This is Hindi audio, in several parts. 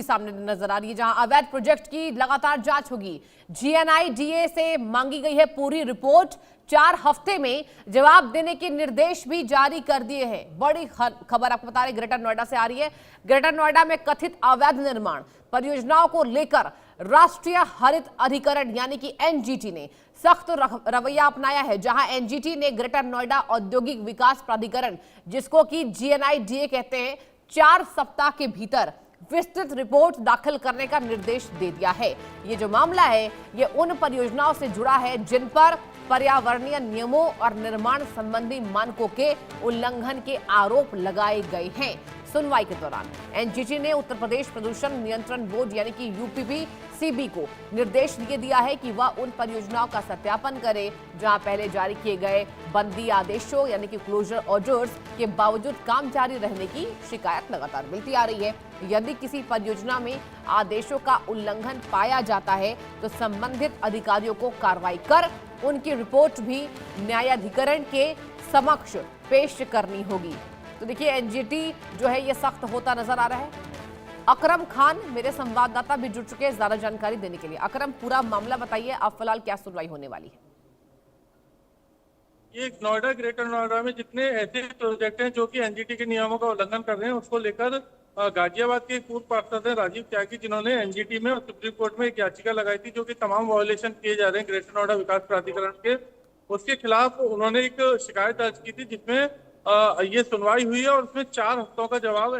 सामने नजर आ रही है, जहां अवैध प्रोजेक्ट की लगातार जांच होगी। जीएनआईडीए से मांगी गई है पूरी रिपोर्ट। 4 हफ्ते में जवाब देने के निर्देश भी जारी कर दिए हैं। बड़ी खबर आपको बता रहे ग्रेटर नोएडा से आ रही है। ग्रेटर नोएडा में कथित अवैध निर्माण परियोजनाओं को लेकर राष्ट्रीय हरित अधिकरण यानी कि एनजीटी ने सख्त रवैया अपनाया है। जहां एनजीटी ने ग्रेटर नोएडा औद्योगिक विकास प्राधिकरण, जिसको कि जीएनआईडीए कहते हैं, 4 सप्ताह के भीतर विस्तृत रिपोर्ट दाखिल करने का निर्देश दे दिया है। ये जो मामला है ये उन परियोजनाओं से जुड़ा है जिन पर पर्यावरणीय नियमों और निर्माण संबंधी मानकों के उल्लंघन के आरोप लगाए गए हैं। सुनवाई के दौरान एनजीटी ने उत्तर प्रदेश प्रदूषण नियंत्रण बोर्ड यानी कि यूपीपीसीबी को निर्देश ये दिया है कि वह उन परियोजनाओं का सत्यापन करे जहां पहले जारी किए गए बंदी आदेशों यानी कि क्लोजर ऑर्डर्स के बावजूद काम जारी रहने की शिकायत लगातार मिलती आ रही है। यदि किसी परियोजना में आदेशों का उल्लंघन पाया जाता है तो संबंधित अधिकारियों को कार्रवाई कर उनकी रिपोर्ट भी न्यायाधिकरण के समक्ष पेश करनी होगी। तो देखिए एनजीटी जो है ये सख्त होता नजर आ रहा है। अकरम खान मेरे संवाददाता भी जुड़ चुके हैं ज्यादा जानकारी देने के लिए। अकरम, पूरा मामला बताइए, अब फिलहाल क्या सुनवाई होने वाली है? ये नोएडा, ग्रेटर नोएडा में जितने ऐसे प्रोजेक्ट हैं जो कि एनजीटी के नियमों का उल्लंघन कर रहे हैं, उसको लेकर गाजियाबाद के एक पूर्व पार्षद हैं राजीव त्यागी, जिन्होंने एनजीटी में और सुप्रीम कोर्ट में एक याचिका लगाई थी जो कि तमाम वायोलेशन किए जा रहे हैं ग्रेटर नोएडा विकास प्राधिकरण के, उसके खिलाफ उन्होंने एक शिकायत दर्ज की थी जिसमें ये सुनवाई हुई है और उसमें 4 हफ्तों का जवाब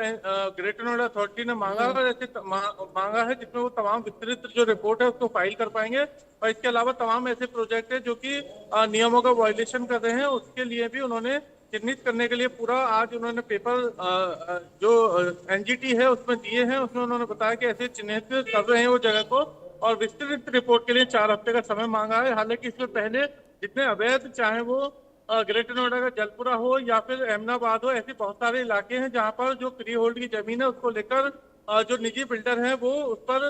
ग्रेटर नोएडा अथॉरिटी ने मांगा और ऐसे मांगा है जिसमें वो तमाम विस्तृत जो रिपोर्ट है उसको फाइल कर पाएंगे। और इसके अलावा तमाम ऐसे प्रोजेक्ट है जो कि नियमों का वायोलेशन कर रहे हैं, उसके लिए भी उन्होंने चिन्हित करने के लिए पूरा आज उन्होंने पेपर जो एनजीटी है उसमें दिए हैं। उसमें उन्होंने बताया कि ऐसे चिन्हित कर रहे हैं वो जगह को और विस्तृत रिपोर्ट के लिए 4 हफ्ते का समय मांगा है। हालांकि इसमें पहले जितने अवैध, चाहे वो ग्रेटर नोएडा का जलपुरा हो या फिर अहमदाबाद हो, ऐसे बहुत सारे इलाके हैं जहां पर जो फ्री होल्ड की जमीन है उसको लेकर जो निजी बिल्डर हैं वो उस पर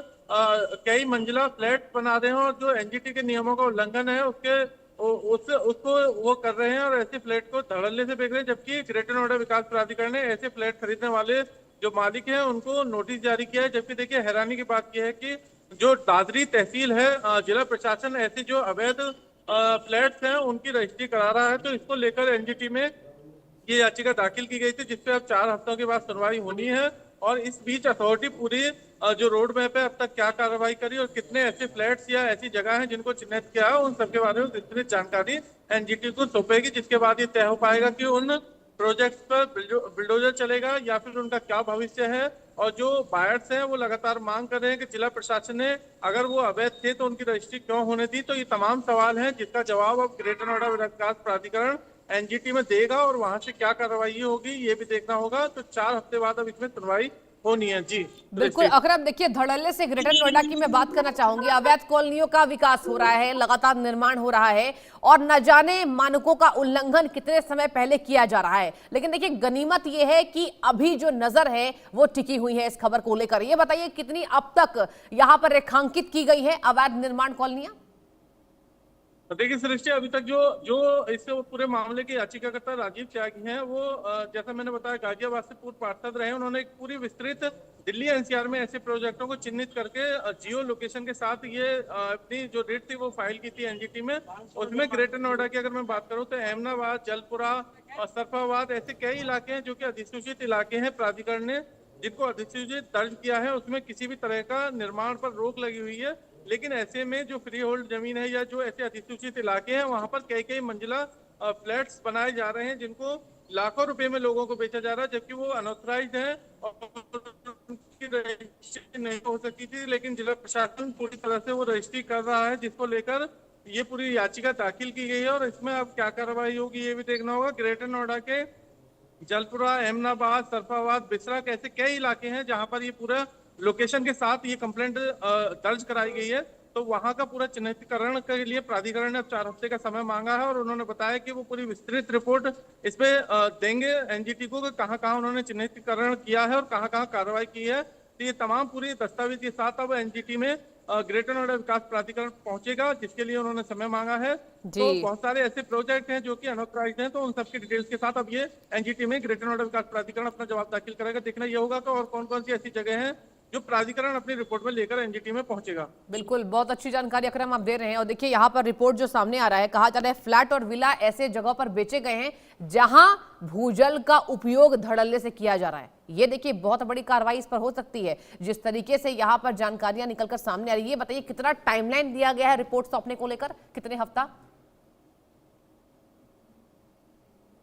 कई मंजिला फ्लैट बना रहे हैं और जो एनजीटी के नियमों का उल्लंघन है उसको वो कर रहे हैं और ऐसे फ्लैट को धड़ल्ले से बेच रहे हैं। जबकि ग्रेटर नोएडा विकास प्राधिकरण ने ऐसे फ्लैट खरीदने वाले जो मालिक हैं उनको नोटिस जारी किया है। जबकि देखिए हैरानी की बात यह है कि जो दादरी तहसील है, जिला प्रशासन ऐसे जो अवैध फ्लैट्स हैं उनकी रजिस्ट्री करा रहा है। तो इसको लेकर एनजीटी में ये याचिका दाखिल की गई थी जिसपे अब 4 हफ्तों के बाद सुनवाई होनी है। और इस बीच अथॉरिटी पूरी जो रोड मैप है अब तक क्या कार्रवाई करी और कितने ऐसे फ्लैट्स या ऐसी जगह हैं जिनको चिन्हित किया है, उन सबके बारे में विस्तृत जानकारी एनजीटी को सौंपेगी, जिसके बाद ये तय हो पाएगा कि उन प्रोजेक्ट्स पर बिल्डोजर चलेगा या फिर उनका क्या भविष्य है। और जो बायर्स हैं वो लगातार मांग कर रहे हैं कि जिला प्रशासन ने अगर वो अवैध थे तो उनकी रजिस्ट्री क्यों होने दी। तो ये तमाम सवाल हैं जिसका जवाब अब ग्रेटर नोएडा विकास प्राधिकरण एनजीटी में देगा और वहां से क्या कार्रवाई होगी ये भी देखना होगा। तो 4 हफ्ते बाद अब इसमें सुनवाई होनी है। जी बिल्कुल अकरम, देखिए धड़ल्ले से ग्रेटर नोएडा की मैं बात करना चाहूंगी। अवैध कॉलोनियों का विकास हो रहा है, लगातार निर्माण हो रहा है और न जाने मानकों का उल्लंघन कितने समय पहले किया जा रहा है। लेकिन देखिए गनीमत यह है कि अभी जो नजर है वो टिकी हुई है इस खबर को लेकर। ये बताइए कितनी अब तक यहाँ पर रेखांकित की गई है अवैध निर्माण कॉलोनियां? देखिए सृष्टि, अभी तक जो इस पूरे मामले के याचिकाकर्ता राजीव त्यागी हैं वो जैसा मैंने बताया गाजियाबाद से पूर्व पार्षद रहे। उन्होंने एक पूरी विस्तृत दिल्ली एनसीआर में ऐसे प्रोजेक्टों को चिन्हित करके जियो लोकेशन के साथ ये अपनी जो रेट थी वो फाइल की थी एनजीटी में। उसमें ग्रेटर नोएडा की अगर मैं बात करूं तो अहमदाबाद, जलपुरा और सरफाबाद ऐसे कई इलाके हैं जो कि अधिसूचित इलाके हैं। प्राधिकरण ने जिनको अधिसूचित दर्ज किया है उसमें किसी भी तरह का निर्माण पर रोक लगी हुई है। लेकिन ऐसे में जो फ्री होल्ड जमीन है या जो ऐसे अधिसूचित इलाके हैं वहां पर कई कई मंजिला फ्लैट्स बनाए जा रहे हैं जिनको लाखों रुपए में लोगों को बेचा जा रहा है, जबकि वो अनऑथराइज्ड है और उनकी रजिस्ट्री नहीं हो सकती थी। लेकिन जिला प्रशासन पूरी तरह से वो रजिस्ट्री कर रहा है, जिसको लेकर ये पूरी याचिका दाखिल की गई है। और इसमें अब क्या कार्रवाई होगी ये भी देखना होगा। ग्रेटर नोएडा के जलपुरा, अहमदाबाद, सरफाबाद, बिसरा कैसे कई इलाके हैं जहां पर ये पूरा लोकेशन के साथ ये कंप्लेंट दर्ज कराई गई है। तो वहां का पूरा चिन्हितीकरण के लिए प्राधिकरण ने 4 हफ्ते का समय मांगा है और उन्होंने बताया कि वो पूरी विस्तृत रिपोर्ट इसमें देंगे एनजीटी को कि कहां कहां उन्होंने चिन्हितीकरण किया है और कहां कहां कार्रवाई की है। तो ये तमाम पूरी दस्तावेज के साथ अब एनजीटी में ग्रेटर नोएडा विकास प्राधिकरण पहुंचेगा, जिसके लिए उन्होंने समय मांगा है। तो बहुत सारे ऐसे प्रोजेक्ट हैं जो कि अनऑथराइज्ड हैं, तो उन सबकी डिटेल्स के साथ अब ये एनजीटी में ग्रेटर नोएडा विकास प्राधिकरण अपना जवाब दाखिल करेगा। देखना ये होगा कि और कौन कौन सी ऐसी जगह हैं जो प्राधिकरण अपनी रिपोर्ट में लेकर एनजीटी में पहुंचेगा। बिल्कुल, बहुत अच्छी जानकारी अकरम आप दे रहे हैं। और देखिए यहाँ पर रिपोर्ट जो सामने आ रहा है, कहा जा रहा है फ्लैट और विला ऐसे जगह पर बेचे गए हैं जहां भूजल का उपयोग धड़ल्ले से किया जा रहा है। ये देखिए बहुत बड़ी कार्रवाई इस पर हो सकती है जिस तरीके से यहाँ पर जानकारियां निकलकर सामने आ रही है। ये बताइए कितना टाइमलाइन दिया गया है रिपोर्ट सौंपने को लेकर, कितने हफ्ता?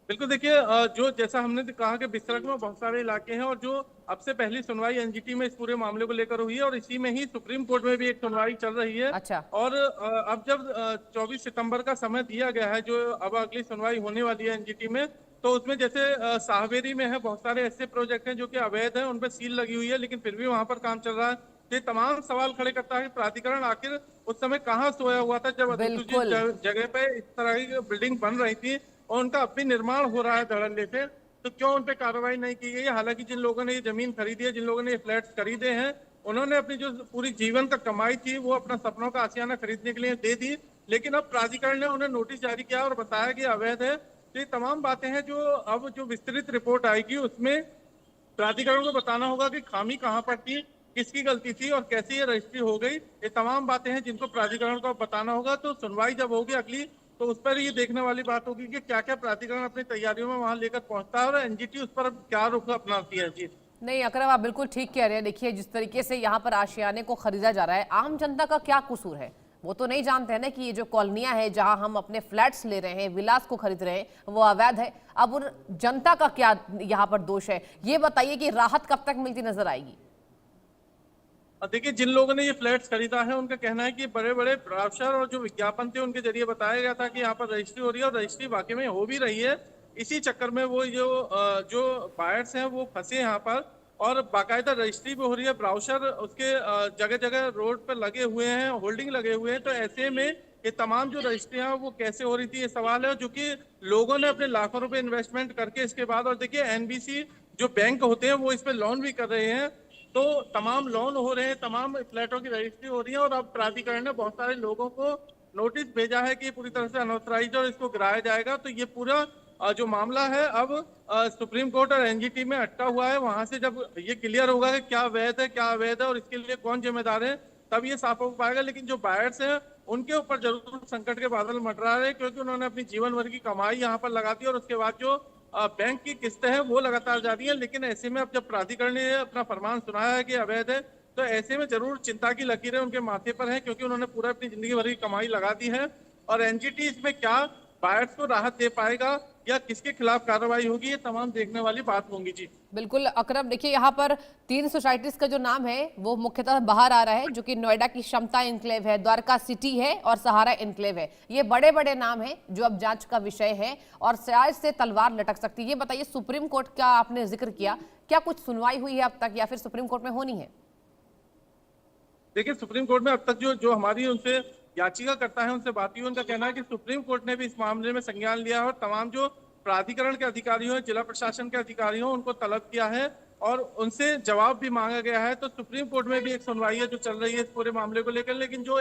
बिल्कुल देखिए, जो जैसा हमने कहा कि बिस्तरक में बहुत सारे इलाके हैं और जो अब से पहली सुनवाई एनजीटी में इस पूरे मामले को लेकर हुई है और इसी में ही सुप्रीम कोर्ट में भी एक सुनवाई चल रही है। अच्छा। और अब जब 24 सितंबर का समय दिया गया है, जो अब अगली सुनवाई होने वाली है एनजीटी में, तो उसमें जैसे साहबेरी में है बहुत सारे ऐसे प्रोजेक्ट हैं जो कि अवैध हैं, उन पर सील लगी हुई है लेकिन फिर भी वहां पर काम चल रहा है। तो ये तमाम सवाल खड़े करता है कि प्राधिकरण आखिर उस समय कहाँ सोया हुआ था जब अधिसूचित जगह पे इस तरह की बिल्डिंग बन रही थी और उनका अब भी निर्माण हो रहा है धड़ल्ले से, तो क्यों उन पे कार्रवाई नहीं की गई? हालांकि जिन लोगों ने ये जमीन खरीदी है, जिन लोगों ने ये फ्लैट्स खरीदे हैं, उन्होंने अपनी जो पूरी जीवन का कमाई थी वो अपना सपनों का आशियाना खरीदने के लिए दे दी, लेकिन अब प्राधिकरण ने उन्हें नोटिस जारी किया और बताया कि अवैध है। तो ये तमाम बातें हैं जो अब जो विस्तृत रिपोर्ट आएगी उसमें प्राधिकरण को बताना होगा कि खामी कहाँ पर थी, किसकी गलती थी और कैसे ये रजिस्ट्री हो गई। ये तमाम बातें हैं जिनको प्राधिकरण को बताना होगा। तो सुनवाई जब होगी अगली, तो उस पर ये देखने वाली बात होगी कि क्या क्या प्राधिकरण अपनी तैयारियों में वहां लेकर पहुंचता है और एनजीटी उस पर क्या रुख अपनाती है। जी नहीं अकरम, आप बिल्कुल ठीक कह रहे हैं। देखिए जिस तरीके से यहाँ पर आशियाने को खरीदा जा रहा है, आम जनता का क्या कसूर है? वो तो नहीं जानते हैं ना कि ये जो कॉलोनियां है जहां हम अपने फ्लैट्स ले रहे हैं, विलास को खरीद रहे हैं, वो अवैध है। अब उन जनता का क्या यहाँ पर दोष है? ये बताइए कि राहत कब तक मिलती नजर आएगी? देखिए, जिन लोगों ने ये फ्लैट्स खरीदा है उनका कहना है कि बड़े बड़े ब्राउचर और जो विज्ञापन थे उनके जरिए बताया गया था कि यहाँ पर रजिस्ट्री हो रही है और रजिस्ट्री वाकई में हो भी रही है। इसी चक्कर में वो जो बायर्स हैं वो फंसे यहाँ पर, और बाकायदा रजिस्ट्री भी हो रही है, ब्राउचर उसके जगह जगह रोड पर लगे हुए हैं, होल्डिंग लगे हुए हैं। तो ऐसे में ये तमाम जो रजिस्ट्रियां वो कैसे हो रही थी, ये सवाल है, जो कि लोगों ने अपने लाखों रुपए इन्वेस्टमेंट करके इसके बाद, और देखिए एनबीसी जो बैंक होते हैं वो इस पे लोन भी कर रहे हैं, तो तमाम लोन हो रहे हैं, तमाम फ्लैटों की रजिस्ट्री हो रही है और अब प्राधिकरण ने बहुत सारे लोगों को नोटिस भेजा है कि पूरी तरह से अनऑथराइज्ड और इसको गिराया जाएगा। तो ये पूरा जो मामला है अब सुप्रीम कोर्ट और एनजीटी में अटका हुआ है। वहां से जब ये क्लियर होगा कि क्या वैध है क्या अवैध है और इसके लिए कौन जिम्मेदार है, तब ये साफ हो पाएगा। लेकिन जो बायर्स हैं उनके ऊपर जरूर संकट के बादल मंडरा रहे हैं, क्योंकि उन्होंने अपनी जीवन भर की कमाई यहाँ पर लगा दी और उसके बाद जो बैंक की किस्तें हैं वो लगातार जारी है। लेकिन ऐसे में अब जब प्राधिकरण ने अपना फरमान सुनाया है कि अवैध है, तो ऐसे में जरूर चिंता की लकीरें उनके माथे पर हैं, क्योंकि उन्होंने पूरा अपनी जिंदगी भर की कमाई लगा दी है। और एनजीटी इसमें क्या बायर्स को राहत दे पाएगा या किसके खिलाफ कार्रवाई होगी, ये तमाम देखने वाली बात होंगी। जी बिल्कुल अकरम, देखिए यहाँ पर 3 सोसाइटीज का जो नाम है वो मुख्यतः बाहर आ रहा है, जो कि नोएडा की क्षमता इनक्लेव है, द्वारका सिटी है और सहारा इनक्लेव है। ये बड़े बड़े नाम हैं जो अब जांच का विषय है और शायद से तलवार लटक सकती है। ये बताइए, सुप्रीम कोर्ट का आपने जिक्र किया, क्या कुछ सुनवाई हुई है अब तक या फिर सुप्रीम कोर्ट में होनी है? देखिए, सुप्रीम कोर्ट में अब तक जो हमारी उनसे याचिका करता है उनसे बात हुई, उनका कहना है कि सुप्रीम कोर्ट ने भी इस मामले में संज्ञान लिया है और तमाम जो प्राधिकरण के अधिकारी हो, जिला प्रशासन के अधिकारी हो, उनको तलब किया है और उनसे जवाब भी मांगा गया है। तो सुप्रीम कोर्ट में भी एक सुनवाई है जो चल रही है इस पूरे मामले को लेकर। लेकिन जो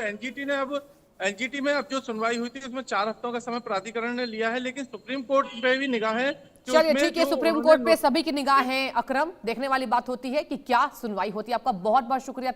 एनजीटी में अब जो सुनवाई हुई थी उसमें 4 हफ्तों का समय प्राधिकरण ने लिया है, लेकिन सुप्रीम कोर्ट पे भी निगाह है। चलिए ठीक है, सुप्रीम कोर्ट पे सभी की निगाह है अकरम, देखने वाली बात होती है कि क्या सुनवाई होती है। आपका बहुत बहुत शुक्रिया।